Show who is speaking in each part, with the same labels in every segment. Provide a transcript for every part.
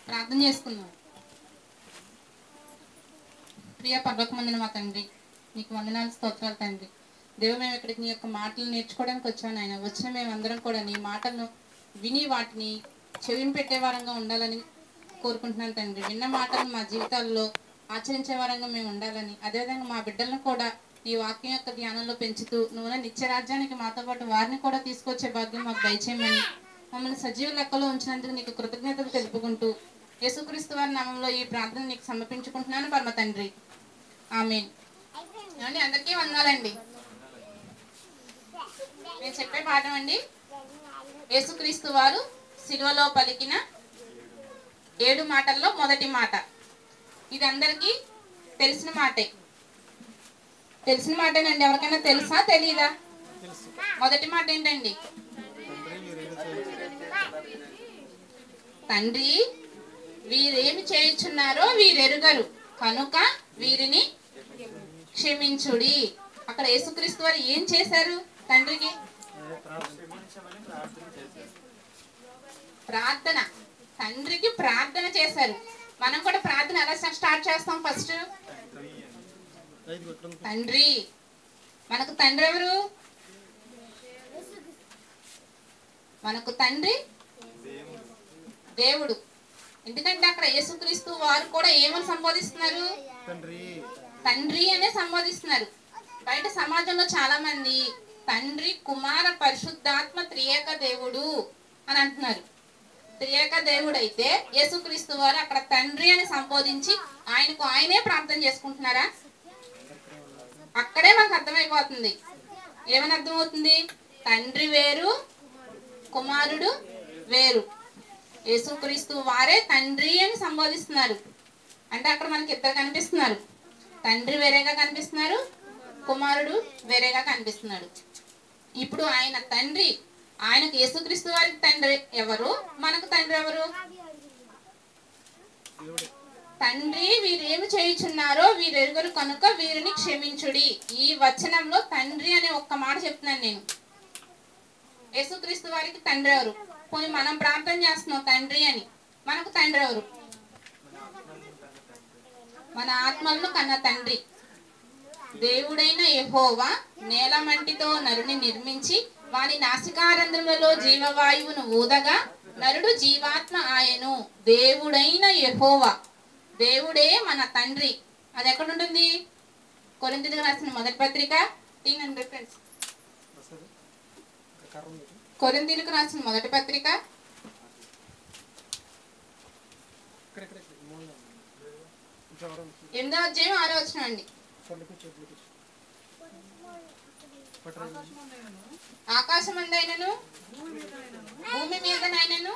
Speaker 1: ప్రార్థన చేసుకుందాం. ప్రియ పరలోకమందున మా తండ్రి, నీకు వందనాలు స్తోత్రాలు తండ్రి. దేవుడు, మేము ఇక్కడికి నీ యొక్క మాటలు నేర్చుకోవడానికి వచ్చాను ఆయన. వచ్చిన మేమందరం కూడా నీ మాటలను విని వాటిని చెవిని పెట్టే వారంగా ఉండాలని కోరుకుంటున్నాను తండ్రి. విన్న మాటలను మా జీవితాల్లో ఆచరించే వారంగా మేము ఉండాలని, అదేవిధంగా మా బిడ్డలను కూడా ఈ వాక్యం యొక్క ధ్యానంలో పెంచుతూ నువ్వు నిత్యరాజ్యానికి మాతో పాటు వారిని కూడా తీసుకొచ్చే భాగ్యం మాకు దయచేయమని, మమ్మల్ని సజీవ లెక్కలో ఉంచినందుకు నీకు కృతజ్ఞతలు తెలుపుకుంటూ యేసుక్రీస్తు వారి నామంలో ఈ ప్రార్థన నీకు సమర్పించుకుంటున్నాను పరమ తండ్రి. ఆమేన్. ఏమండి, అందరికీ వందాలండి. నేను చెప్పే పాఠం అండి, యేసుక్రీస్తు వారు సిలువలో పలికిన 7 మాటల్లో మొదటి మాట. ఇది అందరికీ తెలిసిన మాటే. తెలిసిన మాటేనండి. ఎవరికైనా తెలుసా తెలీదా? మొదటి మాట ఏంటండి? తండ్రి వీరేమి చేయుచున్నారో వీరెరుగరు కనుక వీరిని క్షమించుడి. అక్కడ యేసుక్రీస్తు వారు ఏం చేశారు? తండ్రికి ప్రార్థన, తండ్రికి ప్రార్థన చేశారు. మనం కూడా ప్రార్థన ఎలా స్టార్ట్ చేస్తాం? ఫస్ట్ తండ్రి. మనకు తండ్రి ఎవరు? మనకు తండ్రి దేవుడు. ఎందుకంటే అక్కడ యేసుక్రీస్తు వారు కూడా ఏమని సంబోధిస్తున్నారు? తండ్రి అనే సంబోధిస్తున్నారు. బయట సమాజంలో చాలా మంది తండ్రి, కుమార, పరిశుద్ధాత్మ త్రియేక దేవుడు అని అంటున్నారు. త్రియేక దేవుడు అయితే యేసుక్రీస్తు వారు అక్కడ తండ్రి అని సంబోధించి ఆయనకు ఆయనే ప్రార్థన చేసుకుంటున్నారా? అక్కడే మనకు అర్థమైపోతుంది. ఏమని అర్థమవుతుంది? తండ్రి వేరు, కుమారుడు వేరు. యేసుక్రీస్తు వారే తండ్రి అని సంబోధిస్తున్నారు. అంటే అక్కడ మనకి ఇద్దరు కనిపిస్తున్నారు. తండ్రి వేరేగా కనిపిస్తున్నారు, కుమారుడు వేరేగా కనిపిస్తున్నాడు. ఇప్పుడు ఆయన తండ్రి, ఆయనకు యేసుక్రీస్తు వారికి తండ్రి ఎవరు? మనకు తండ్రి ఎవరు? తండ్రి వీరేమి చేయుచున్నారో వీరెరుగరు కనుక వీరిని క్షమించుడి. ఈ వచనంలో తండ్రి అనే ఒక్క మాట చెప్తున్నాను నేను. యేసుక్రీస్తు వారికి తండ్రి ఎవరు? పోనీ మనం ప్రార్థన చేస్తున్నాం తండ్రి అని, మనకు తండ్రి ఎవరు? మన ఆత్మలను కన్న తండ్రి. దేవుడైన యెహోవా నేలమంటితో నరుని నిర్మించి వాని నాసికారంధ్రములలో జీవవాయువును ఊదగా నరుడు జీవాత్మ ఆయను. దేవుడైన యెహోవా, దేవుడే మన తండ్రి. అది ఎక్కడ ఉంటుంది? కొరింథీయులకు రాసిన మొదటి పత్రిక, కొరింథీయులకు రాసిన మొదటి పత్రిక 8వ అధ్యాయం 6వ వచనం అండి. ఆకాశమందైనను భూమి మీదనైనను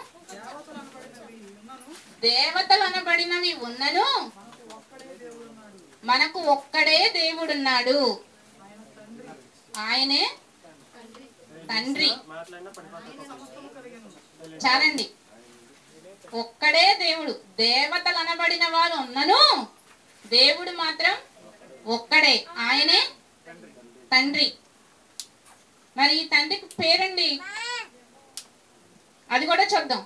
Speaker 1: దేవతలు అనబడినవి ఉన్నను మనకు ఒక్కడే దేవుడున్నాడు, ఆయనే తండ్రి. చాలండి. ఒక్కడే దేవుడు. దేవతలు అనబడిన వారు ఉన్నను దేవుడు మాత్రం ఒక్కడే, ఆయనే తండ్రి. మరి ఈ తండ్రికి పేరండి, అది కూడా చూద్దాం.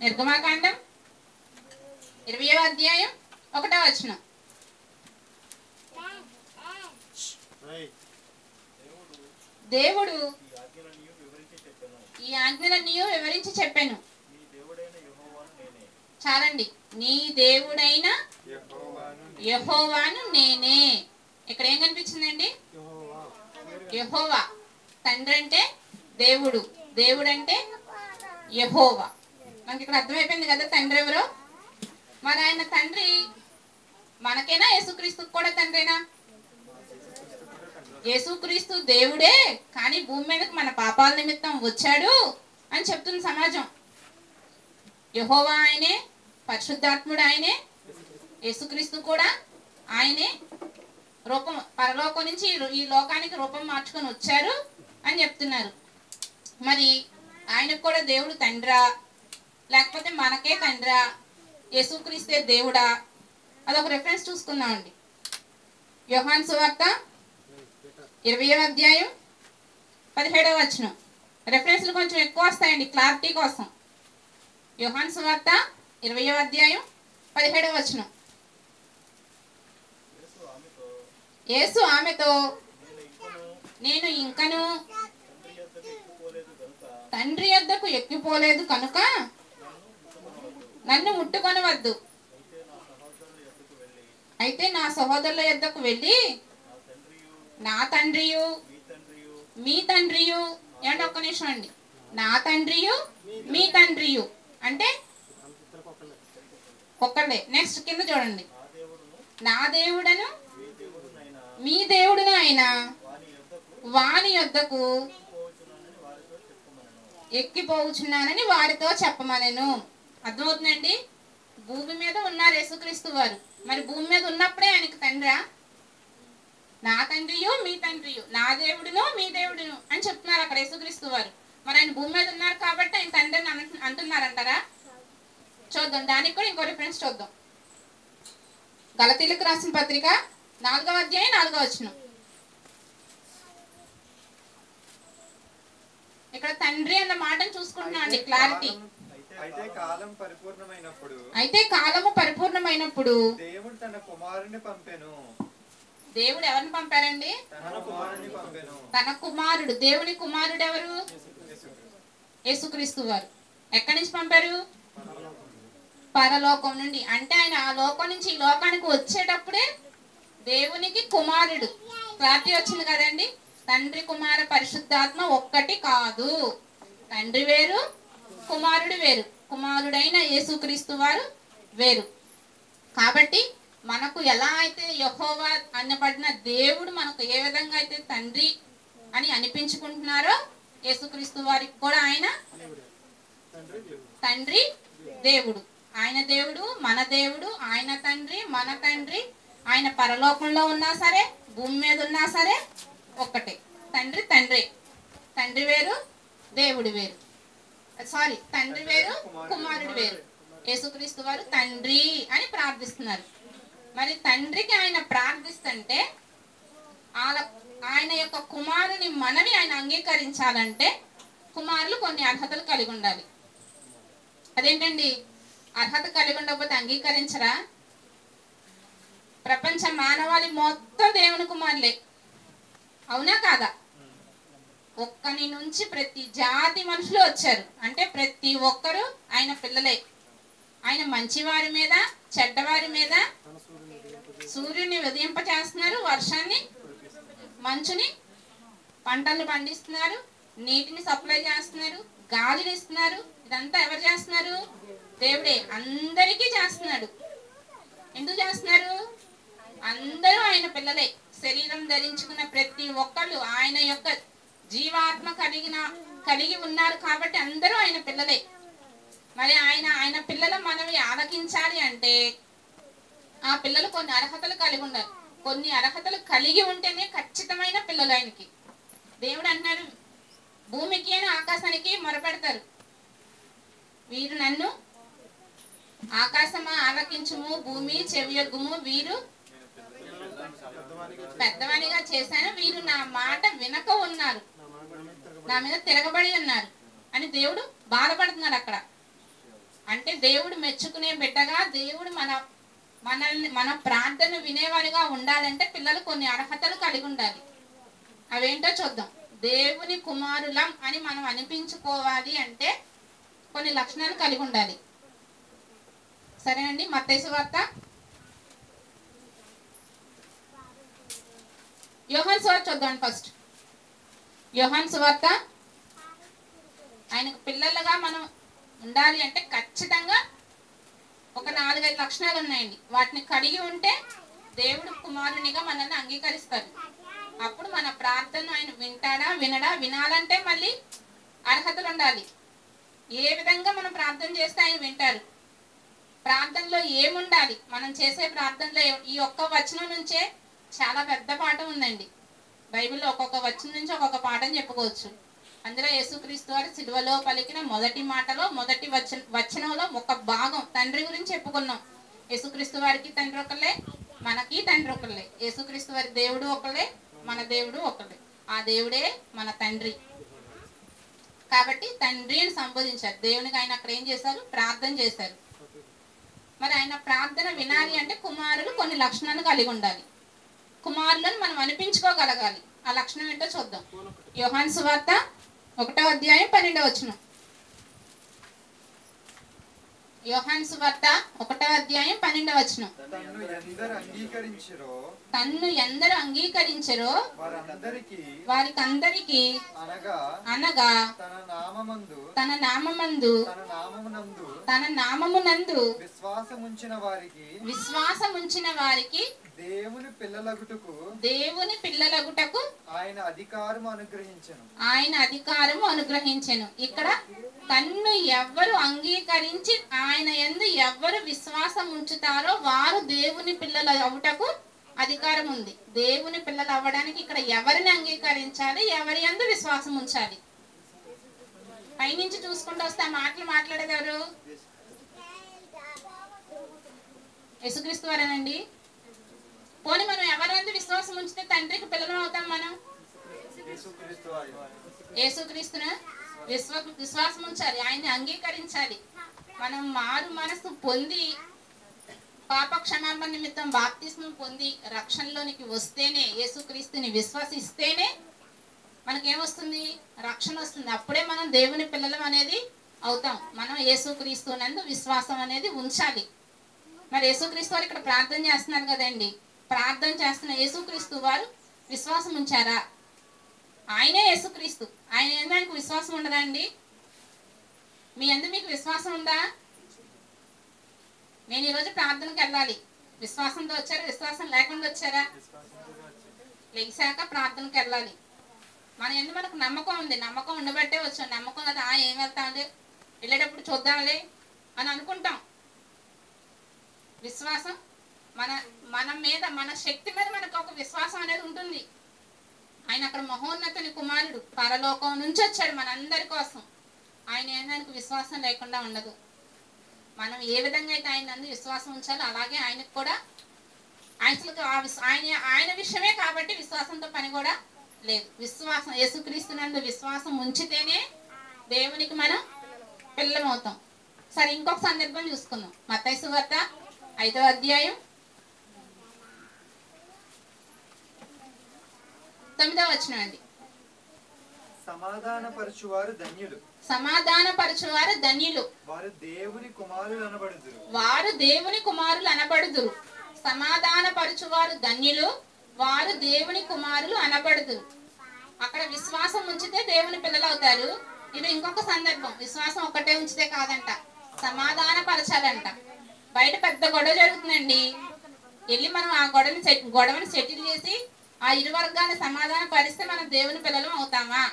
Speaker 1: నిర్గమాకాండం 20వ అధ్యాయం 1వ వచనం. దేవుడు ఈ ఆజ్ఞలన్నీ వివరించి చెప్పాను. చాలండి. నీ దేవుడైన యెహోవాను నేనే. ఇక్కడ ఏం కనిపించిందండి? యెహోవా. తండ్రి అంటే దేవుడు, దేవుడు అంటే యెహోవా. మనకి ఇక్కడ అర్థమైపోయింది కదా తండ్రి ఎవరో. మరి ఆయన తండ్రి మనకేనా? యేసుక్రీస్తుకు కూడా తండ్రేనా? యేసుక్రీస్తు దేవుడే, కానీ భూమి మీదకి మన పాపాల నిమిత్తం వచ్చాడు అని చెప్తుంది సమాజం. యెహోవా ఆయనే, పరిశుద్ధాత్ముడు ఆయనే, యేసుక్రీస్తు కూడా ఆయనే. రూపం పరలోకం నుంచి ఈ లోకానికి రూపం మార్చుకొని వచ్చారు అని చెప్తున్నారు. మరి ఆయనకు కూడా దేవుడు తండ్రా, లేకపోతే మనకే తండ్రా? యేసుక్రీస్తే దేవుడా? అదొక రిఫరెన్స్ చూసుకుందామండి. యోహాను సువార్త 20వ అధ్యాయం 17వ వచనం. రెఫరెన్స్లు కొంచెం ఎక్కువ వస్తాయండి క్లారిటీ కోసం. యోహాను సువార్త 20వ అధ్యాయం 17వ వచనం. యేసు ఆమెతో, నేను ఇంకను తండ్రి యొద్దకు ఎక్కిపోలేదు కనుక నన్ను ముట్టుకొనవద్దు. అయితే నా సహోదరుల యొద్దకు వెళ్ళి నా తండ్రియు మీ తండ్రియు, ఏమంటే ఒక్క నిమిషం అండి, నా తండ్రియు మీ తండ్రియు అంటే ఒక్కళ్ళే. నెక్స్ట్ కింద చూడండి, నా దేవుడను మీ దేవుడును ఆయన వాని యొద్దకు ఎక్కిపోవచ్చున్నానని వారితో చెప్పమనెను. అర్థమవుతుందండి? భూమి మీద ఉన్నారు యేసుక్రీస్తు వారు. మరి భూమి మీద ఉన్నప్పుడే ఆయనకు తండ్రా? నా తండ్రియు మీ తండ్రియు, నా దేవుడును మీ దేవుడును అని చెప్తున్నారు అక్కడ యేసుక్రీస్తు వారు. మరి ఆయన భూమి మీద ఉన్నారు కాబట్టి ఆయన తండ్రి అని అంటున్నారంటారా? చూద్దాం, దానికి కూడా ఇంకో రిఫరెన్స్ చూద్దాం. గలతీయులకు రాసిన పత్రిక 4వ అధ్యాయం 4వ వచనం. ఇక్కడ తండ్రి అన్న మాటను చూసుకుంటున్నాం అండి, క్లారిటీ. అయితే కాలము పరిపూర్ణమైనప్పుడు
Speaker 2: దేవుడు తన కుమారుని పంపెను.
Speaker 1: దేవుడు ఎవరిని పంపారండి? తన కుమారుడు. దేవుని కుమారుడు ఎవరు? యేసుక్రీస్తు వారు. ఎక్కడి నుంచి పంపారు? పరలోకం నుండి. అంటే ఆయన ఆ లోకం నుంచి ఈ లోకానికి వచ్చేటప్పుడే దేవునికి కుమారుడు. క్లారిటీ వచ్చింది కదండి? తండ్రి కుమార పరిశుద్ధాత్మ ఒక్కటి కాదు. తండ్రి వేరు, కుమారుడు వేరు. కుమారుడైన యేసుక్రీస్తు వారు వేరు. కాబట్టి మనకు ఎలా అయితే యెహోవా అనబడిన దేవుడు మనకు ఏ విధంగా అయితే తండ్రి అని అనిపించుకుంటున్నారో, యేసుక్రీస్తు వారికి కూడా ఆయన తండ్రి దేవుడు. ఆయన దేవుడు, మన దేవుడు. ఆయన తండ్రి, మన తండ్రి. ఆయన పరలోకంలో ఉన్నా సరే, భూమి మీద ఉన్నా సరే ఒక్కటే. తండ్రి తండ్రి. తండ్రి వేరు, దేవుడు వేరు. సారీ, తండ్రి వేరు, కుమారుడు వేరు. యేసుక్రీస్తు వారు తండ్రి అని ప్రార్థిస్తున్నారు. మరి తండ్రికి ఆయన ప్రార్థిస్తుంటే ఆయన యొక్క కుమారుని మనవి ఆయన అంగీకరించాలంటే కుమారులు కొన్ని అర్హతలు కలిగి ఉండాలి. అదేంటండి? అర్హత కలిగి ఉండకపోతే అంగీకరించరా? ప్రపంచ మానవాళి మొత్తం దేవుని కుమారులే, అవునా కాదా? ఒక్కని నుంచి ప్రతి జాతి మనుషులు వచ్చారు. అంటే ప్రతి ఒక్కరు ఆయన పిల్లలే. ఆయన మంచివారి మీద, చెడ్డవారి మీద సూర్యుని ఉదయింప చేస్తున్నారు, వర్షాన్ని మంచుని పంటలు పండిస్తున్నారు, నీటిని సప్లై చేస్తున్నారు, గాలిని ఇస్తున్నారు. ఇదంతా ఎవరు చేస్తున్నారు? దేవుడే. అందరికీ చేస్తున్నాడు. ఎందుకు చేస్తున్నారు? అందరూ ఆయన పిల్లలే. శరీరం ధరించుకున్న ప్రతి ఒక్కళ్ళు ఆయన యొక్క జీవాత్మ కలిగి ఉన్నారు కాబట్టి అందరూ ఆయన పిల్లలే. మరి ఆయన పిల్లలు మనవి ఆలకించాలి అంటే ఆ పిల్లలు కొన్ని అర్హతలు కలిగి ఉండాలి. కొన్ని అర్హతలు కలిగి ఉంటేనే ఖచ్చితమైన పిల్లలు ఆయనకి. దేవుడు అంటున్నారు, భూమికి అని ఆకాశానికి మొరపెడతారు, వీరు నన్ను ఆకాశమా ఆలకించుము, భూమి చెవియొగ్గుము, వీరు పెద్దవానిగా చేశాను, వీరు నా మాట వినక ఉన్నారు, నా మీద తిరగబడి ఉన్నారు అని దేవుడు బాధపడుతున్నాడు అక్కడ. అంటే దేవుడు మెచ్చుకునే బిడ్డగా, దేవుడు మన ప్రార్థన వినేవారిగా ఉండాలంటే పిల్లలు కొన్ని అర్హతలు కలిగి ఉండాలి. అవేంటో చూద్దాం. దేవుని కుమారులం అని మనం అనిపించుకోవాలి అంటే కొన్ని లక్షణాలు కలిగి ఉండాలి. సరేనండి, మత్తయి సువార్త, యోహాను సువార్త చూద్దాం ఫస్ట్. యోహాను సువార్త. ఆయనకు పిల్లలుగా మనం ఉండాలి అంటే ఖచ్చితంగా ఒక 4-5 లక్షణాలు ఉన్నాయండి. వాటిని కలిగి ఉంటే దేవుడు కుమారునిగా మనల్ని అంగీకరిస్తారు. అప్పుడు మన ప్రార్థన ఆయన వింటాడా వినడా? వినాలంటే మళ్ళీ అర్హతలు ఉండాలి. ఏ విధంగా మనం ప్రార్థన చేస్తే ఆయన వింటారు? ప్రార్థనలో ఏముండాలి? మనం చేసే ప్రార్థనలో ఈ ఒక్క వచనం నుంచే చాలా పెద్ద పాఠం ఉందండి. బైబిల్లో ఒక్కొక్క వచనం నుంచి ఒక్కొక్క పాఠం చెప్పుకోవచ్చు. అందులో యేసుక్రీస్తు వారు సిలువలో పలికిన మొదటి మాటలో మొదటి వచనంలో ఒక భాగం తండ్రి గురించి చెప్పుకున్నాం. యేసుక్రీస్తు వారికి తండ్రి ఒకళ్ళే, మనకి తండ్రి ఒకళ్ళే. యేసుక్రీస్తు వారి దేవుడు ఒకళ్ళే, మన దేవుడు ఒకళ్ళే. ఆ దేవుడే మన తండ్రి. కాబట్టి తండ్రి అని సంబోధించారు. దేవునికి ఆయన అక్కడ ఏం చేశారు? ప్రార్థన చేశారు. మరి ఆయన ప్రార్థన వినాలి అంటే కుమారులు కొన్ని లక్షణాలు కలిగి ఉండాలి. కుమారులను మనం అనిపించుకోగలగాలి. ఆ లక్షణం ఏంటో చూద్దాం. యోహాను సువార్త 1వ అధ్యాయం 12వ వచనం. యోహాను సువార్త 1వ అధ్యాయం 12వ వచనం. తన్ను ఎందరు అంగీకరించరో వారికందరికి అనగా తన నామమునందు విశ్వాసముంచిన వారికి
Speaker 2: దేవుని
Speaker 1: పిల్లలగుటకు
Speaker 2: ఆయన
Speaker 1: అధికారము అనుగ్రహించెను. ఇక్కడ తన్ను ఎవ్వరు అంగీకరించి ఆయన యందు ఎవ్వరు విశ్వాసం ఉంచుతారో వారు దేవుని పిల్లలు అవుటకు అధికారం ఉంది. దేవుని పిల్లలు అవ్వడానికి ఇక్కడ ఎవరిని అంగీకరించాలి, ఎవరి యందు విశ్వాసం ఉంచాలి. పైనుంచి చూసుకుంటూ వస్తే ఆ మాటలు మాట్లాడేది ఎవరు? యేసుక్రీస్తు వారేనండి. పోనీ మనం ఎవరందు విశ్వాసం ఉంచితే తండ్రికి పిల్లలు అవుతాం? మనం యేసుక్రీస్తును విశ్వాసం ఉంచాలి, ఆయన్ని అంగీకరించాలి. మనం మారు మనసు పొంది పాప క్షమాపణ నిమిత్తం బాప్తిస్మం పొంది రక్షణలోనికి వస్తేనే, యేసుక్రీస్తుని విశ్వసిస్తేనే మనకేమొస్తుంది? రక్షణ వస్తుంది. అప్పుడే మనం దేవుని పిల్లలం అనేది అవుతాం. మనం యేసుక్రీస్తు నందు విశ్వాసం అనేది ఉంచాలి. మరి యేసుక్రీస్తు వారు ఇక్కడ ప్రార్థన చేస్తున్నారు కదండి. ప్రార్థన చేస్తున్న యేసుక్రీస్తు వారు విశ్వాసం ఉంచారా? ఆయనే యేసుక్రీస్తు. ఆయన ఎందుకు విశ్వాసం ఉండదా అండి? మీ అందు మీకు విశ్వాసం ఉందా? నేను ఈరోజు ప్రార్థనకి వెళ్ళాలి, విశ్వాసంతో వచ్చారా? విశ్వాసం లేకుండా వచ్చారా? లెగిసాక ప్రార్థనకి వెళ్ళాలి. మన ఎందుకు మనకు నమ్మకం ఉంది, నమ్మకం ఉండబట్టే వచ్చాం. నమ్మకం కదా ఏం వెళ్తాంలే, వెళ్ళేటప్పుడు చూద్దాంలే అని అనుకుంటాం. విశ్వాసం మన మీద, మన శక్తి మీద మనకు ఒక విశ్వాసం అనేది ఉంటుంది. ఆయన అక్కడ మహోన్నతుని కుమారుడు, పరలోకం నుంచి వచ్చాడు మనందరి కోసం. ఆయన ఏందానికి విశ్వాసం లేకుండా ఉండదు. మనం ఏ విధంగా అయితే ఆయన నందు విశ్వాసం ఉంచాలో అలాగే ఆయనకు కూడా ఆయన విషయమే కాబట్టి విశ్వాసంతో పని కూడా లేదు. విశ్వాసం, యేసుక్రీస్తు నందు విశ్వాసం ఉంచితేనే దేవునికి మనం పిల్లలం అవుతాం. సరే, ఇంకొక సందర్భం చూసుకుందాం. మత్తయి సువార్త 5వ అధ్యాయం 9వ వచనం అండి.
Speaker 2: సమాధానపరచువారు
Speaker 1: ధన్యులు, వారు దేవుని కుమారులు అనబడుదురు. సమాధానపరచువారు ధన్యులు, వారు దేవుని కుమారులు అనబడుదురు. అక్కడ విశ్వాసం ఉంచితే దేవుని పిల్లలు అవుతారు. ఇది ఇంకొక సందర్భం. విశ్వాసం ఒక్కటే ఉంచితే కాదంట, సమాధానపరచాలంట. బయట పెద్ద గొడవ జరుగుతుందండి. వెళ్ళి మనం ఆ గొడవని సెటిల్ చేసి ఆ ఇరు వర్గాన్ని సమాధాన పరిస్తే మనం దేవుని పిల్లలు అవుతామా?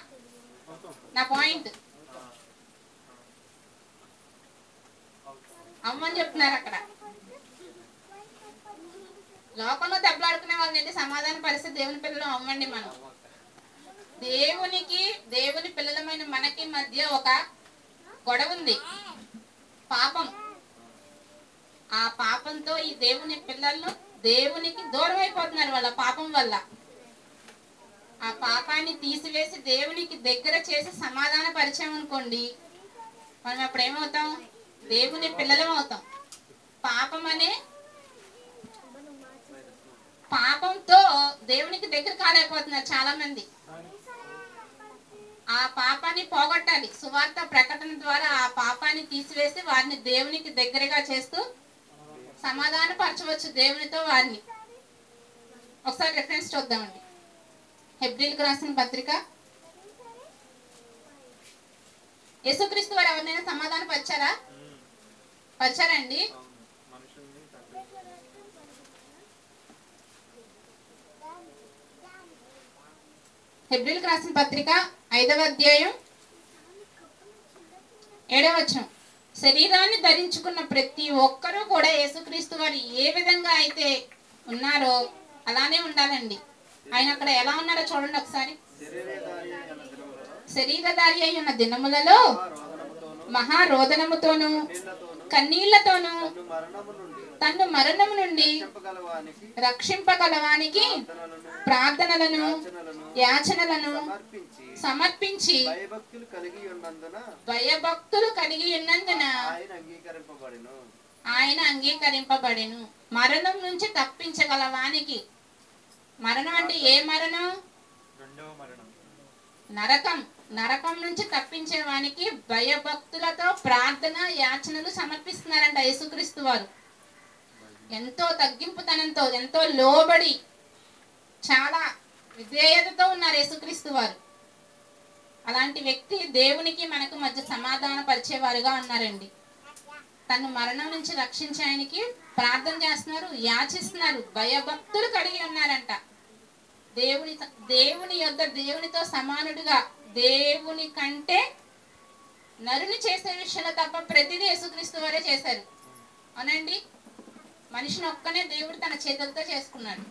Speaker 1: నా పాయింట్ అమ్మని చెప్తున్నారు. అక్కడ లోకంలో దెబ్బలాడుకునే వాళ్ళని ఏంటి సమాధాన పరిస్థితి దేవుని పిల్లలు అవ్వండి. మనం దేవుని పిల్లలమైన మనకి మధ్య ఒక గొడవ ఉంది, పాపం. ఆ పాపంతో ఈ దేవుని పిల్లలను దేవునికి దూరం అయిపోతున్నారు వాళ్ళ పాపం వల్ల. ఆ పాపాన్ని తీసివేసి దేవునికి దగ్గర చేసి సమాధాన పరిచయం అనుకోండి, మనం అప్పుడు ఏమవుతాం? దేవుని పిల్లలం అవుతాం. పాపంతో దేవునికి దగ్గర కాలేకపోతున్నారు చాలా మంది. ఆ పాపాన్ని పోగొట్టాలి. సువార్త ప్రకటన ద్వారా ఆ పాపాన్ని తీసివేసి వారిని దేవునికి దగ్గరగా చేస్తూ సమాధాన పరచవచ్చు దేవునితో వారిని. ఒకసారి రిఫరెన్స్ చూద్దామండి. హెబ్రీలకు రాసిన పత్రిక. యేసుక్రీస్తు వారు ఎవరినైనా సమాధాన పరిచారండి? హెబ్రీలకు రాసిన పత్రిక 5వ అధ్యాయం 7వ వచనం. శరీరాన్ని ధరించుకున్న ప్రతి ఒక్కరూ కూడా యేసుక్రీస్తు వారు ఏ విధంగా అయితే ఉన్నారో అలానే ఉండాలండి. ఆయన అక్కడ ఎలా ఉన్నారో చూడండి ఒకసారి. శరీరధారి అయి ఉన్న దినములలో మహారోదనముతోను కన్నీళ్లతోను తన్ను మరణము నుండి రక్షింపగలవానికి ప్రార్థనలను యాచనలను సమర్పించి భయభక్తులు కలిగి ఉన్నందున ఆయన అంగీకరింపబడెను. మరణం నుంచి తప్పించగల వానికి, మరణం అంటే ఏ మరణం?
Speaker 2: రెండవ మరణం,
Speaker 1: నరకం. నరకం నుంచి తప్పించే వానికి భయభక్తులతో ప్రార్థన యాచనలు సమర్పిస్తున్నారంట యేసుక్రీస్తు వారు. ఎంతో తగ్గింపుతనంతో, ఎంతో లోబడి, చాలా విధేయతతో ఉన్నారు యేసుక్రీస్తు వారు. అలాంటి వ్యక్తి దేవునికి మనకు మధ్య సమాధాన పరిచేవారుగా ఉన్నారండి. తను మరణం నుంచి రక్షించే ఆయనకి ప్రార్థన చేస్తున్నారు, యాచిస్తున్నారు, భయభక్తులు కలిగి ఉన్నారంట. దేవుని యొద్ద దేవునితో సమానుడిగా, దేవుని కంటే నరుని చేసే విషయంలో తప్ప ప్రతిదీ యేసుక్రీస్తు వారే చేశారు. అవునండి, మనిషిని ఒక్కనే దేవుడు తన చేతులతో చేసుకున్నాడు.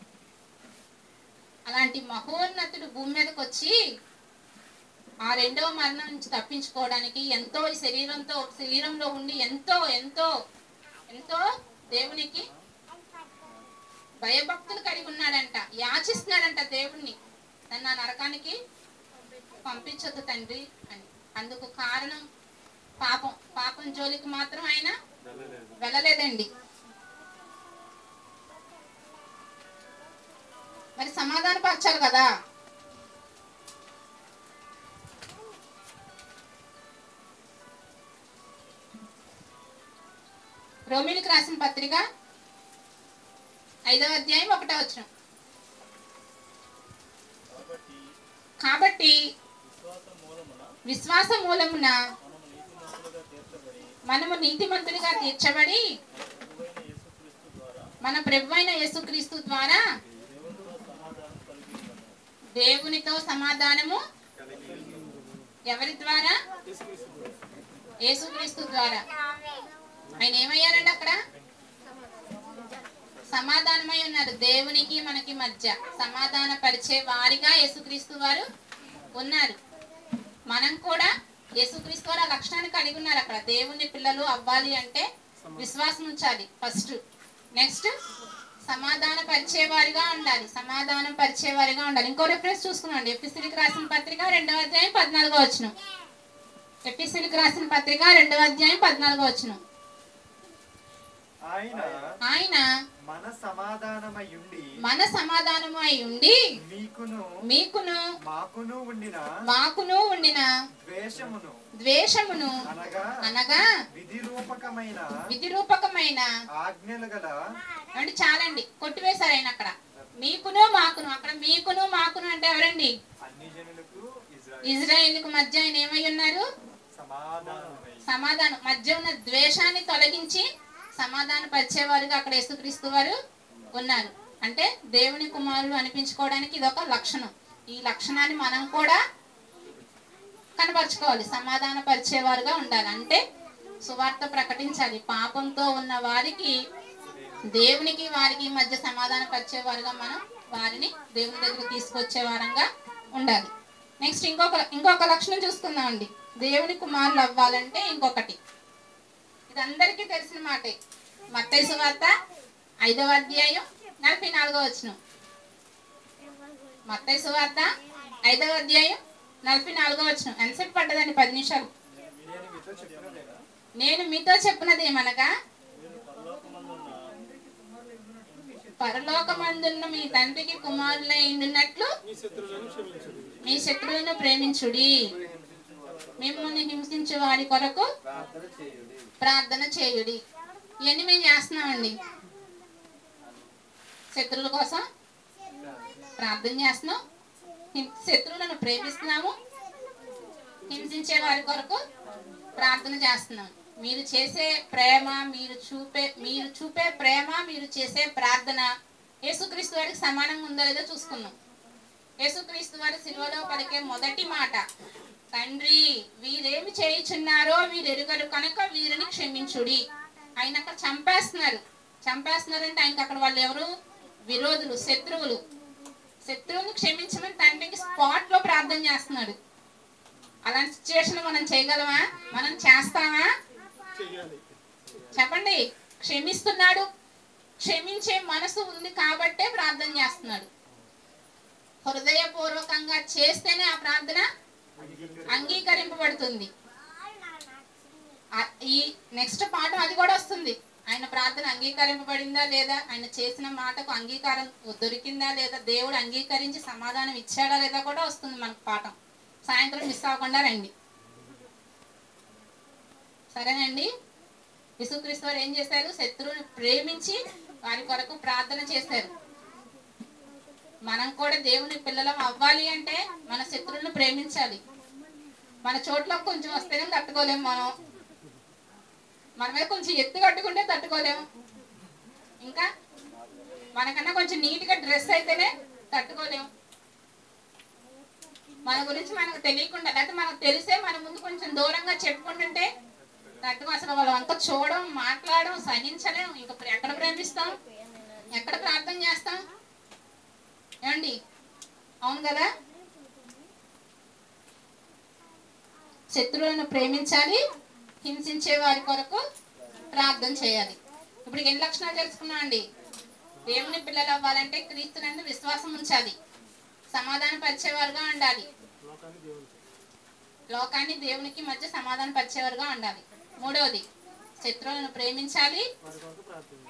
Speaker 1: అలాంటి మహోన్నతుడు భూమి మీదకి వచ్చి ఆ రెండవ మరణం నుంచి తప్పించుకోవడానికి ఎంతో ఈ శరీరంలో ఉండి ఎంతో ఎంతో ఎంతో దేవునికి భయభక్తులు కలిగి ఉన్నాడంట, యాచిస్తున్నాడంట దేవుణ్ణి, నన్ను ఆ నరకానికి పంపించొద్దు తండ్రి అని. అందుకు కారణం పాపం జోలికి మాత్రం ఆయన వెళ్ళలేదండి. మరి సమాధానపరచాలి కదా. రోమీయులకు రాసిన పత్రిక 5వ అధ్యాయం 1వ వచనం. కాబట్టి విశ్వాస మూలమున మనము నీతిమంతులుగా తీర్చబడి మన ప్రభువైన యేసుక్రీస్తు ద్వారా దేవునితో సమాధానము. ఎవరి ద్వారా? యేసుక్రీస్తు ద్వారా. ఆయన ఏమయ్యారండి? అక్కడ సమాధానమై ఉన్నారు. దేవునికి మనకి మధ్య సమాధాన పరిచే వారిగా యేసుక్రీస్తు వారు ఉన్నారు. మనం కూడా యేసుక్రీస్తు వారు ఆ లక్షణాన్ని కలిగి ఉన్నారు. అక్కడ దేవుని పిల్లలు అవ్వాలి అంటే విశ్వాసం ఉంచాలి ఫస్ట్. నెక్స్ట్ సమాధాన పరిచేవారిగా ఉండాలి. సమాధానం పరిచేవారిగా ఉండాలి. ఇంకో రిఫరెన్స్ చూసుకున్నాండి. ఎఫెసీయులకు రాసిన పత్రిక 2వ అధ్యాయం 14వ వచనం. ఎఫెసీయులకు రాసిన పత్రిక 2వ అధ్యాయం 14వ వచనం. ఆయన మన సమాధానము అయి ఉండి మీకును మాకును ఉండిన ద్వేషమును అనగా విధిరూపకమైన అంటే చాలండి, కొట్టివేశారు ఆయన అక్కడ. మీకును మాకును, అక్కడ మీకును మాకును అంటే ఎవరండి? ఇజ్రాయేలుకు మధ్య ఆయన ఏమై ఉన్నారు? సమాధానం. మధ్య ఉన్న ద్వేషాన్ని తొలగించి సమాధాన పరిచేవారుగా అక్కడ యేసుక్రీస్తు వారు ఉన్నారు. అంటే దేవుని కుమారులు అనిపించుకోవడానికి ఇది ఒక లక్షణం. ఈ లక్షణాన్ని మనం కూడా కనపరుచుకోవాలి. సమాధాన పరిచేవారుగా ఉండాలి. అంటే సువార్త ప్రకటించాలి. పాపంతో ఉన్న వారికి, దేవునికి వారికి మధ్య సమాధాన పరిచేవారుగా మనం వారిని దేవుని దగ్గర తీసుకొచ్చే వారంగా ఉండాలి. నెక్స్ట్ ఇంకొక లక్షణం చూసుకుందామండి. దేవుని కుమారులు అవ్వాలంటే ఇంకొకటి, ఇది అందరికీ తెలిసిన మాటే. మత్తయి సువార్త 5వ అధ్యాయం 44వ వచనం. మత్తయి సువార్త 5వ అధ్యాయం 44వ వచనం. ఎంతసేపు పడ్డదండి? 10 నిమిషాలు. నేను మీతో చెప్పినది ఏమనగా, పరలోకమందున్న మీ తండ్రికి కుమారులై ఉండునట్లు మీ శత్రువులను ప్రేమించుడి, మిమ్మల్ని హింసించే వారి కొరకు ప్రార్థన చేయుడి. ఇవన్నీ మేము చేస్తున్నామండి. శత్రువుల కోసం ప్రార్థన చేస్తున్నాం, శత్రువులను ప్రేమిస్తున్నాము, హింసించే వారి కొరకు ప్రార్థన చేస్తున్నాం. మీరు చేసే ప్రేమ, మీరు చూపే ప్రేమ, మీరు చేసే ప్రార్థన యేసుక్రీస్తు వారికి సమానంగా ఉందో లేదో చూసుకుందాం. యేసుక్రీస్తు వారి సిలువలో పలికే మొదటి మాట, తండ్రి వీరేమి చేయుచున్నారో వీరు ఎరుగరు కనుక వీరిని క్షమించుడి. ఆయన అక్కడ చంపేస్తున్నారంటే ఆయనకి అక్కడ వాళ్ళు ఎవరు? విరోధులు, శత్రువుని క్షమించమని తండ్రికి స్పాట్ లో ప్రార్థన చేస్తున్నాడు. అలాంటి సిచ్యువేషన్ మనం చేయగలమా? మనం చేస్తామా? చెప్పండి. క్షమిస్తున్నాడు, క్షమించే మనసు ఉంది కాబట్టే ప్రార్థన చేస్తున్నాడు. హృదయపూర్వకంగా చేస్తేనే ఆ ప్రార్థన అంగీకరింపబడుతుంది. ఈ నెక్స్ట్ పాఠం అది కూడా వస్తుంది. ఆయన ప్రార్థన అంగీకరింపబడిందా లేదా, ఆయన చేసిన మాటకు అంగీకారం దొరికిందా లేదా, దేవుడు అంగీకరించి సమాధానం ఇచ్చాడా లేదా కూడా వస్తుంది మనకు పాఠం. సాయంత్రం మిస్ అవ్వకుండా రండి, సరేనండి. యేసుక్రీస్తు వారు ఏం చేశారు? శత్రువుని ప్రేమించి వారి కొరకు ప్రార్థన చేశారు. మనం కూడా దేవుని పిల్లలం అవ్వాలి అంటే మన శత్రువులను ప్రేమించాలి. మన చోట్ల కొంచెం వస్తేనే తట్టుకోలేము, మనమే కొంచెం ఎత్తు కట్టుకుంటే తట్టుకోలేము, ఇంకా మనకన్నా కొంచెం నీట్గా డ్రెస్ అయితేనే తట్టుకోలేము. మన గురించి మనకు తెలియకుండా, లేకపోతే మనకు తెలిసే మన ముందు కొంచెం దూరంగా చెప్పుకుంటుంటే తట్టుకో. అసలు వాళ్ళ వంక చూడడం, మాట్లాడడం సహించలేము. ఇంకా ఎక్కడ ప్రేమిస్తాం, ఎక్కడ ప్రార్థన చేస్తాం? ఏమండి, అవును కదా? శత్రువులను ప్రేమించాలి, హింసించే వారి కొరకు ప్రార్థన చేయాలి. ఇప్పుడు ఎన్ని లక్షణాలు తెలుసుకున్నాం అండి? దేవుని పిల్లలు అవ్వాలంటే క్రీస్తునందు విశ్వాసం ఉంచాలి, సమాధాన పరిచేవారుగా ఉండాలి, లోకాన్ని దేవునికి మధ్య సమాధాన పరిచేవారుగా ఉండాలి. మూడవది, శత్రువులను ప్రేమించాలి,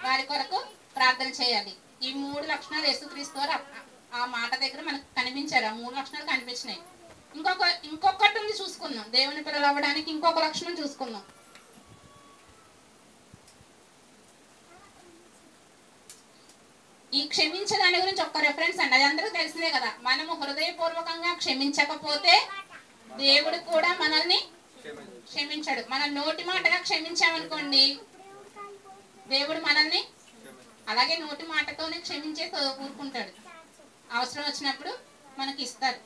Speaker 1: వారి కొరకు ప్రార్థన చేయాలి. ఈ 3 లక్షణాలు యేసుక్రీస్తు వారు ఆ మాట దగ్గర మనకు కనిపించారు. ఆ 3 లక్షణాలు కనిపించినాయి. ఇంకొకటి ఉంది, చూసుకుందాం. దేవుని పిల్లలు అవ్వడానికి ఇంకొక లక్షణం చూసుకుందాం. ఈ క్షమించదాని గురించి ఒక్క రెఫరెన్స్ అండి, అది అందరికీ తెలిసిందే కదా. మనము హృదయపూర్వకంగా క్షమించకపోతే దేవుడు కూడా మనల్ని క్షమించాడు. మన నోటి మాటగా క్షమించామనుకోండి, దేవుడు మనల్ని అలాగే నోటి మాటతోనే క్షమించే ఊరుకుంటాడు. అవసరం వచ్చినప్పుడు మనకి ఇస్తారు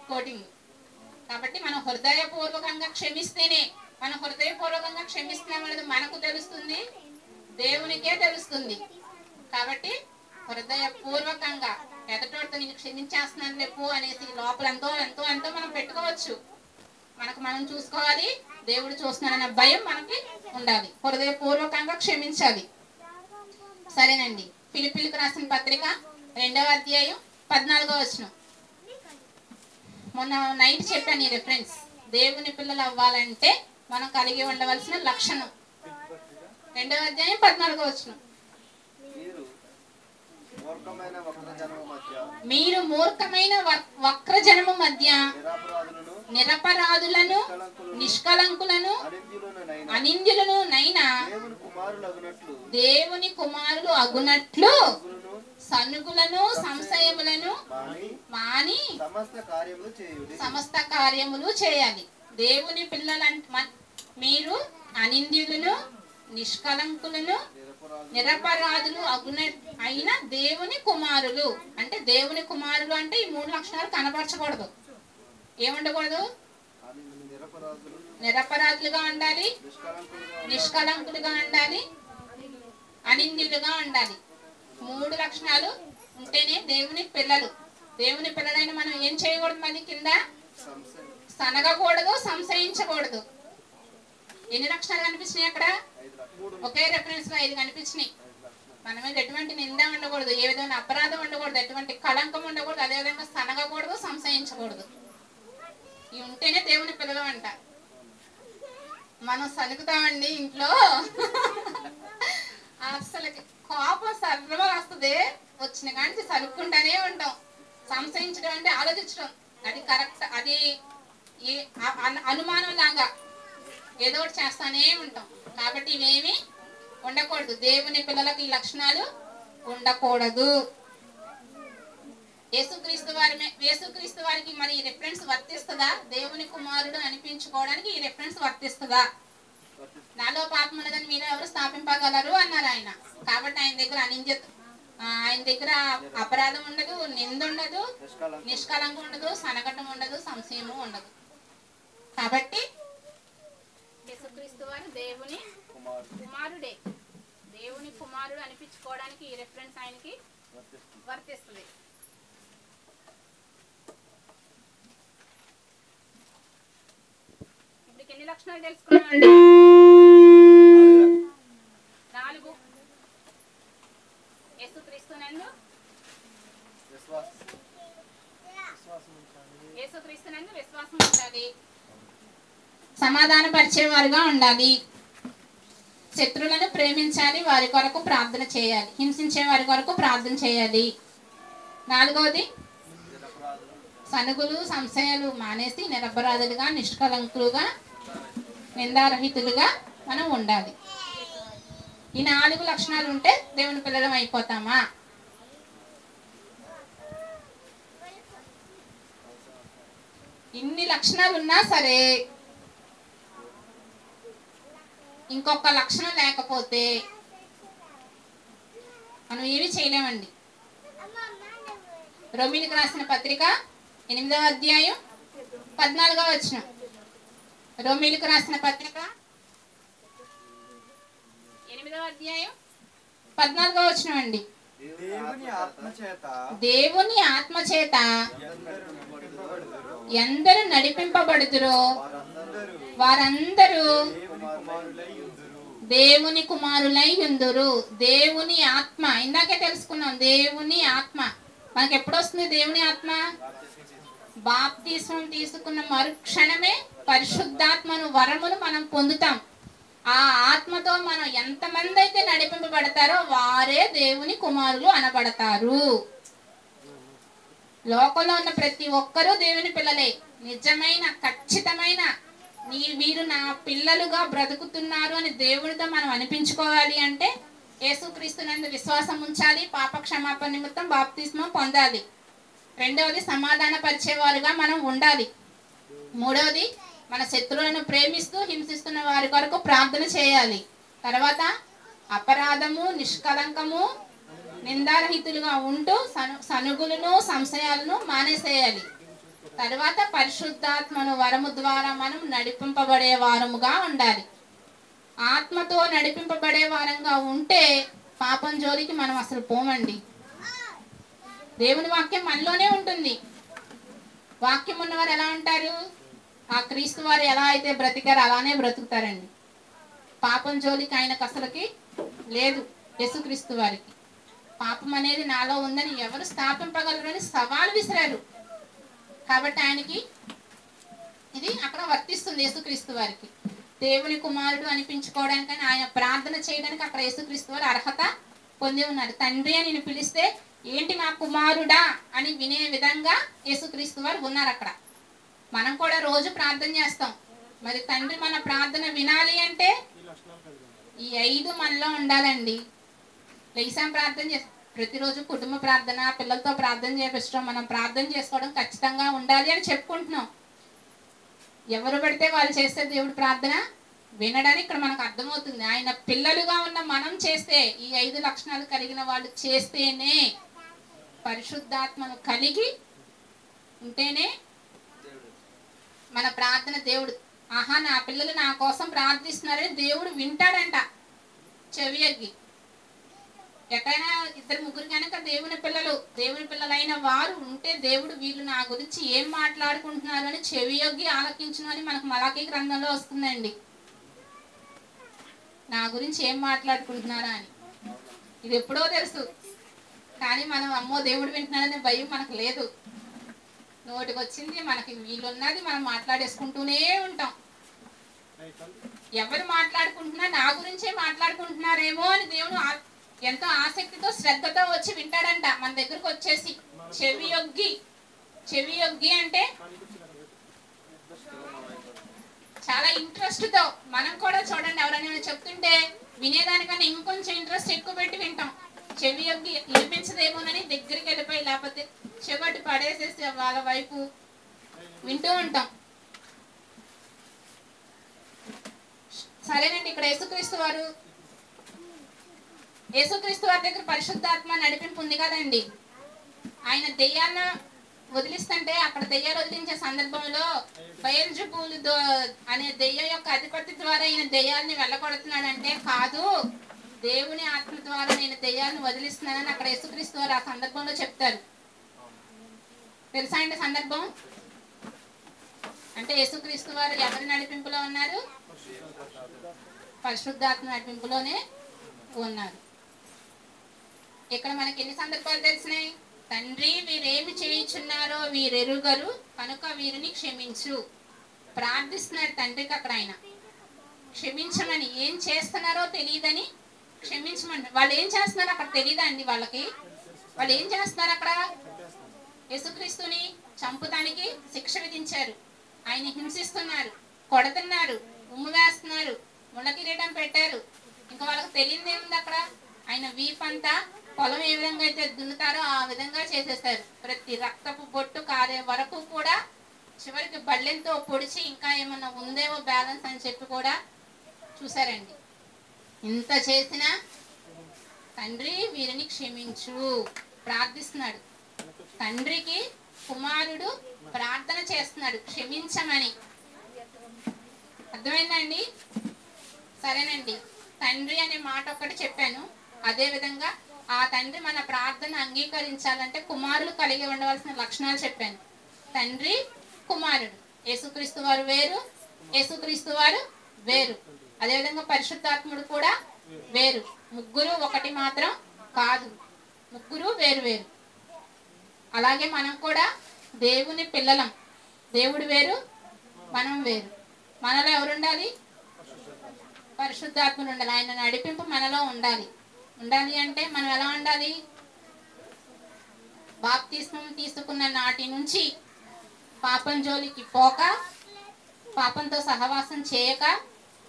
Speaker 1: కోటింగ్. కాబట్టి మనం హృదయపూర్వకంగా క్షమిస్తేనే, మనం హృదయపూర్వకంగా క్షమిస్తున్నామనేది మనకు తెలుస్తుంది, దేవునికే తెలుస్తుంది. కాబట్టి హృదయపూర్వకంగా ఎదటోడితో నేను క్షమించేస్తున్నాను రేపు అనేసి లోపల ఎంతో ఎంతో ఎంతో మనం పెట్టుకోవచ్చు. మనకు మనం చూసుకోవాలి, దేవుడు చూస్తున్నాడన్న భయం మనకి ఉండాలి. హృదయపూర్వకంగా క్షమించాలి. సరేనండి. ఫిలిప్పీలకు రాసిన పత్రిక 2వ అధ్యాయం 14వ వచనం. మొన్న నైట్ చెప్పాను ఈ రెఫరెన్స్. దేవుని పిల్లలు అవ్వాలంటే మనం కలిగి ఉండవలసిన లక్షణం. 2వ అధ్యాయం 14వ వచనం. మీరు మూర్ఖమైన వక్రజనము మధ్య నిరపరాధులను, నిష్కలంకులను, అనింద్యులను నైనా దేవుని కుమారులు అగునట్లు సనుగులను, సంశయములను మాని సమస్త కార్యములు చేయాలి. దేవుని పిల్లలంటే మీరు అనింద్యులను, నిష్కలంకులను, నిరపరాధులు అయిన దేవుని కుమారులు. అంటే దేవుని కుమారులు అంటే ఈ 3 లక్షణాలు కనపరచకూడదు. ఏముండకూడదు? నిరపరాధులుగా ఉండాలి, నిష్కలంకులుగా ఉండాలి, అనింద్యులుగా ఉండాలి. 3 లక్షణాలు ఉంటేనే దేవుని పిల్లలు. దేవుని పిల్లలైన మనం ఏం చేయకూడదు? మళ్ళీ కింద సనగకూడదు, సంశయించకూడదు. ఎన్ని లక్షణాలు కనిపించినాయి అక్కడ? ఒకే రెఫరెన్స్ లో 5 కనిపించినాయి. మన మీద ఎటువంటి నింద ఉండకూడదు, ఏ విధమైన అపరాధం ఉండకూడదు, ఎటువంటి కళంకం ఉండకూడదు, అదేవిధంగా సనగకూడదు, సంశయించకూడదు. ఇవి ఉంటేనే దేవుని పిల్లలు అంట. మనం సనుకుతామండి ఇంట్లో, అసలు కోపం సర్వగా వస్తుంది, వచ్చిన కానీ సనుక్కుంటానే ఉంటాం. సంశయించడం అంటే ఆలోచించడం, అది కరెక్ట్, అది అనుమానం లాగా ఏదో ఒకటి చేస్తానే ఉంటాం. కాబట్టి ఇవేమి ఉండకూడదు. దేవుని పిల్లలకు ఈ లక్షణాలు ఉండకూడదు. యేసుక్రీస్తు వారికి మరి ఈ రెఫరెన్స్ వర్తిస్తుందా? దేవుని కుమారుడు అనిపించుకోవడానికి ఈ రెఫరెన్స్ వర్తిస్తుందా? నాలో పాపం ఉన్నదని మీరు ఎవరు స్థాపింపగలరు అన్నారు ఆయన. కాబట్టి ఆయన దగ్గర అపరాధం ఉండదు, నింద ఉండదు, నిష్కలంకం ఉండదు, సనగటం ఉండదు, సంశయము ఉండదు. కాబట్టి యేసుక్రీస్తు వారు దేవుని కుమారుడే. దేవుని కుమారుడు అనిపించుకోవడానికి ఈ రెఫరెన్స్ ఆయనకి వర్తిస్తుంది. ఇప్పుడు ఎన్ని లక్షణాలు తెలుసుకున్నామండి? 4. యేసుక్రీస్తునందు విశ్వాసం ఉండాలి, సమాధాన పరిచేవారుగా ఉండాలి, శత్రువులను ప్రేమించాలి, వారి కొరకు ప్రార్థన చేయాలి, హింసించే వారి కొరకు ప్రార్థన చేయాలి. 4వది సనుగులు సంశయాలు మానేసి నిరపరాధులుగా, నిష్కలంకులుగా, నిందారహితులుగా మనం ఉండాలి. ఈ 4 లక్షణాలు ఉంటే దేవుని పిల్లలం అయిపోతామా? ఇన్ని లక్షణాలు ఉన్నా సరే ఇంకొక లక్షణం లేకపోతే మనం ఏమీ చేయలేమండి. రోమీయులకు రాసిన పత్రిక 8వ అధ్యాయం 14వ వచనం. రోమీయులకు రాసిన పత్రిక 8వ అధ్యాయం 14వ వచనం అండి. దేవుని ఆత్మ చేత ఎందరు నడిపింపబడుదురో వారందరూ దేవుని కుమారులై ఉందురు. దేవుని ఆత్మ ఇందాకే తెలుసుకున్నాం. దేవుని ఆత్మ మనకి ఎప్పుడు వస్తుంది? దేవుని ఆత్మ బాప్తిస్మం తీసుకున్న మరుక్షణమే పరిశుద్ధాత్మను వరమును మనం పొందుతాం. ఆ ఆత్మతో మనం ఎంతమంది అయితే నడిపింపబడతారో వారే దేవుని కుమారులు అనబడతారు. లోకంలో ఉన్న ప్రతి ఒక్కరూ దేవుని పిల్లలే. నిజమైన ఖచ్చితమైన వీరు నా పిల్లలుగా బ్రతుకుతున్నారు అని దేవునితో మనం అనిపించుకోవాలి అంటే యేసుక్రీస్తునందు విశ్వాసం ఉంచాలి, పాప క్షమాపణ నిమిత్తం బాప్తిస్మం పొందాలి. 2వది సమాధాన పరిచేవారుగా మనం ఉండాలి. 3వది మన శత్రువులను ప్రేమిస్తూ హింసిస్తున్న వారి కొరకు ప్రార్థన చేయాలి. తర్వాత అపరాధము, నిష్కలంకము, నిందారహితులుగా ఉంటూ సనుగులను సంశయాలను మానేసేయాలి. తర్వాత పరిశుద్ధాత్మను వరము ద్వారా మనం నడిపింపబడే వారముగా ఉండాలి. ఆత్మతో నడిపింపబడే వారంగా ఉంటే పాపం జోలికి మనం అసలు పోమండి. దేవుని వాక్యం మనలోనే ఉంటుంది. వాక్యం ఉన్నవారు ఎలా ఉంటారు? ఆ క్రీస్తు వారు ఎలా అయితే బ్రతికారో అలానే బ్రతుకుతారండి. పాపం జోలికి ఆయనకు అసలుకి లేదు. యేసుక్రీస్తు వారికి పాపం అనేది నాలో ఉందని ఎవరు స్థాపింపగలరని సవాలు విసిరారు. కాబట్టి ఆయనకి ఇది అక్కడ వర్తిస్తుంది. యేసుక్రీస్తు వారికి దేవుని కుమారుడు అనిపించుకోవడానికని, ఆయన ప్రార్థన చేయడానికి అక్కడ యేసుక్రీస్తు వారు అర్హత పొంది ఉన్నారు. తండ్రి అని నేను పిలిస్తే ఏంటి నా కుమారుడా అని వినే విధంగా యేసుక్రీస్తు వారు ఉన్నారు అక్కడ. మనం కూడా రోజు ప్రార్థన చేస్తాం. మరి తండ్రి మన ప్రార్థన వినాలి అంటే ఈ 5 మనలో ఉండాలండి. లేసాం ప్రార్థన చేస్తాం. ప్రతిరోజు కుటుంబ ప్రార్థన, పిల్లలతో ప్రార్థన చేపించడం, మనం ప్రార్థన చేసుకోవడం ఖచ్చితంగా ఉండాలి అని చెప్పుకుంటున్నాం. ఎవరు పడితే వాళ్ళు చేస్తే దేవుడు ప్రార్థన వినడానికి ఇక్కడ మనకు అర్థమవుతుంది. ఆయన పిల్లలుగా ఉన్న మనం చేస్తే, ఈ 5 లక్షణాలు కలిగిన వాళ్ళు చేస్తేనే, పరిశుద్ధాత్మను కలిగి ఉంటేనే మన ప్రార్థన దేవుడు ఆహా నా పిల్లలు నా కోసం ప్రార్థిస్తున్నారని దేవుడు వింటాడంట చెవి ఎగ్గి. ఎక్కడైనా 2-3 కనుక దేవుని పిల్లలైన వారు ఉంటే దేవుడు వీళ్ళు నా గురించి ఏం మాట్లాడుకుంటున్నారు అని చెవి యొగ్గి ఆలకించును అని మనకు మలాకీ గ్రంథంలో వస్తుందండి. నా గురించి ఏం మాట్లాడుకుంటున్నారా అని. ఇది ఎప్పుడో తెలుసు, కానీ మనం అమ్మో దేవుడు వింటున్నాడనే భయం మనకు లేదు. నోటికి వచ్చింది మనకి వీలున్నది మనం మాట్లాడేసుకుంటూనే ఉంటాం. ఎవరు మాట్లాడుకుంటున్నా నా గురించే మాట్లాడుకుంటున్నారేమో అని దేవుడు ఎంతో ఆసక్తితో శ్రద్ధతో వచ్చి వింటాడంట. మన దగ్గరకు వచ్చేసి చెవి యొగ్గి అంటే చాలా ఇంట్రెస్ట్ తో మనం కూడా చూడండి, ఎవరైనా చెప్తుంటే వినేదానికన్నా ఇంకొంచెం ఇంట్రెస్ట్ ఎక్కువ పెట్టి వింటాం. చెవి యొగ్గి వినిపించదేమోనని దగ్గరికి వెళ్ళిపోయి లేకపోతే చెగొట్టి పడేసేసి వాళ్ళ వైపు వింటూ ఉంటాం. సరేనండి, ఇక్కడ యేసుక్రీస్తు వారి దగ్గర పరిశుద్ధాత్మ నడిపింపు ఉంది కదండి. ఆయన దెయ్యాలను వదిలిస్తుంటే అక్కడ దెయ్యాలు వదిలించే సందర్భంలో బయల్జెబూలు అనే దెయ్యం యొక్క అధిపతి ద్వారా ఈయన దెయ్యాలని వెళ్ళగొడుతున్నాడంటే కాదు, దేవుని ఆత్మ ద్వారా నేను దెయ్యాలను వదిలిస్తున్నానని అక్కడ యేసుక్రీస్తు వారు ఆ సందర్భంలో చెప్తారు. తెలుసా అండి సందర్భం? అంటే యేసుక్రీస్తు వారు ఎవరి నడిపింపులో ఉన్నారు? పరిశుద్ధాత్మ నడిపింపులోనే ఉన్నారు. ఇక్కడ మనకి ఎన్ని సందర్భాలు తెలిసినాయి? తండ్రి వీరేమి చేయించున్నారో వీరెరుగరు కనుక వీరిని క్షమించు. ప్రార్థిస్తున్నాడు తండ్రికి అక్కడ ఆయన. క్షమించమని, ఏం చేస్తున్నారో తెలియదని క్షమించమని. వాళ్ళు ఏం చేస్తున్నారు అక్కడ తెలియదా అండి వాళ్ళకి? వాళ్ళు ఏం చేస్తున్నారు అక్కడ? యేసుక్రీస్తుని చంపుతానికి శిక్ష విధించారు, ఆయన హింసిస్తున్నారు, కొడుతున్నారు, ఉమ్ము వేస్తున్నారు, ముళ్ళ కిరీటం పెట్టారు. ఇంకా వాళ్ళకి తెలియదు ఏముంది అక్కడ? ఆయన వీపంతా పొలం ఏ విధంగా అయితే దున్నుతారో ఆ విధంగా చేసేస్తారు. ప్రతి రక్తపు బొట్టు కారే వరకు కూడా చివరికి బళ్ళెంతో పొడిచి ఇంకా ఏమన్నా ఉందేమో బ్యాలెన్స్ అని చెప్పి కూడా చూసారండి. ఇంత చేసినా తండ్రి వీరిని క్షమించు ప్రార్థిస్తున్నాడు. తండ్రికి కుమారుడు ప్రార్థన చేస్తున్నాడు క్షమించమని. అర్థమైందండి? సరేనండి, తండ్రి అనే మాట ఒక్కటి చెప్పాను. అదే విధంగా ఆ తండ్రి మన ప్రార్థన అంగీకరించాలంటే కుమారులు కలిగి ఉండవలసిన లక్షణాలు చెప్పాను. తండ్రి, కుమారుడు. యేసుక్రీస్తు వారు వేరు, యేసుక్రీస్తు వారు వేరు. అదేవిధంగా పరిశుద్ధాత్ముడు కూడా వేరు. ముగ్గురు ఒకటి మాత్రం కాదు, ముగ్గురు వేరు వేరు. అలాగే మనం కూడా దేవుని పిల్లలం. దేవుడు వేరు, మనం వేరు. మనలో ఎవరు ఉండాలి? పరిశుద్ధాత్ముడు ఉండాలి. ఆయన నడిపింపు మనలో ఉండాలి. ఉండాలి అంటే మనం ఎలా ఉండాలి? బాప్తిస్మం తీసుకున్న నాటి నుంచి పాపం జోలికి పోక, పాపంతో సహవాసం చేయక,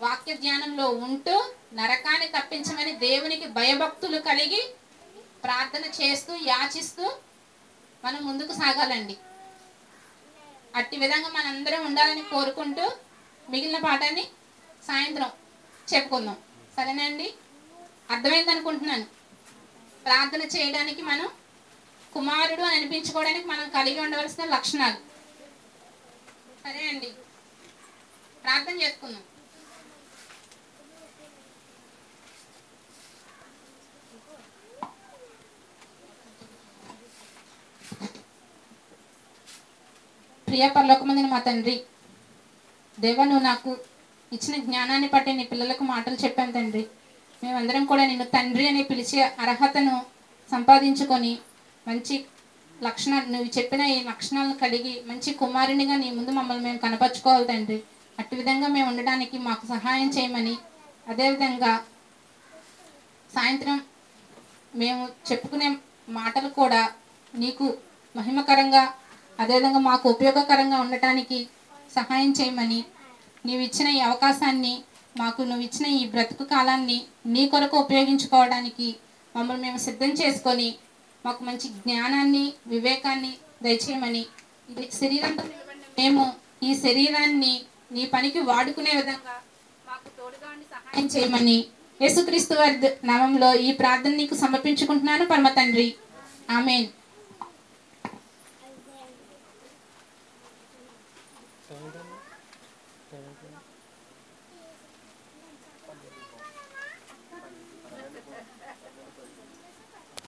Speaker 1: వాక్య ధ్యానంలో ఉంటూ నరకాన్ని తప్పించమని దేవునికి భయభక్తులు కలిగి ప్రార్థన చేస్తూ యాచిస్తూ మనం ముందుకు సాగాలండి. అట్టి విధంగా మనందరం ఉండాలని కోరుకుంటూ మిగిలిన పాఠాన్ని సాయంత్రం చెప్పుకుందాం. సరేనండి? అర్థమైంది అనుకుంటున్నాను. ప్రార్థన చేయడానికి మనం కుమారుడు అని అనిపించుకోవడానికి మనం కలిగి ఉండవలసిన లక్షణాలు. సరే అండి, ప్రార్థన చేసుకుందాం. ప్రియ పరలోకమందున మా తండ్రి, దేవా, నువ్వు నాకు ఇచ్చిన జ్ఞానాన్ని బట్టి నీ పిల్లలకు మాటలు చెప్పాను తండ్రి. మేమందరం కూడా నిన్ను తండ్రి అని పిలిచే అర్హతను సంపాదించుకొని మంచి లక్షణాలు, నువ్వు చెప్పిన ఈ లక్షణాలను కలిగి మంచి కుమారునిగా నీ ముందు మమ్మల్ని మేము కనపరుచుకోవాలి తండ్రి. అట్టి విధంగా మేము ఉండడానికి మాకు సహాయం చేయమని, అదేవిధంగా సాయంత్రం మేము చెప్పుకునే మాటలు కూడా నీకు మహిమకరంగా, అదేవిధంగా మాకు ఉపయోగకరంగా ఉండటానికి సహాయం చేయమని, నీవు ఇచ్చిన ఈ అవకాశాన్ని, మాకు నువ్వు ఇచ్చిన ఈ బ్రతుకు కాలాన్ని నీ కొరకు ఉపయోగించుకోవడానికి మమ్మల్ని మేము సిద్ధం చేసుకొని మాకు మంచి జ్ఞానాన్ని, వివేకాన్ని దయచేయమని, ఇది శరీరంతో మేము ఈ శరీరాన్ని నీ పనికి వాడుకునే విధంగా మాకు తోడుగా ఉండి సహాయం చేయమని యేసుక్రీస్తు వారి నామంలో ఈ ప్రార్థన నీకు సమర్పించుకుంటున్నాను పరమ తండ్రి. ఆమేన్.
Speaker 3: Thank you.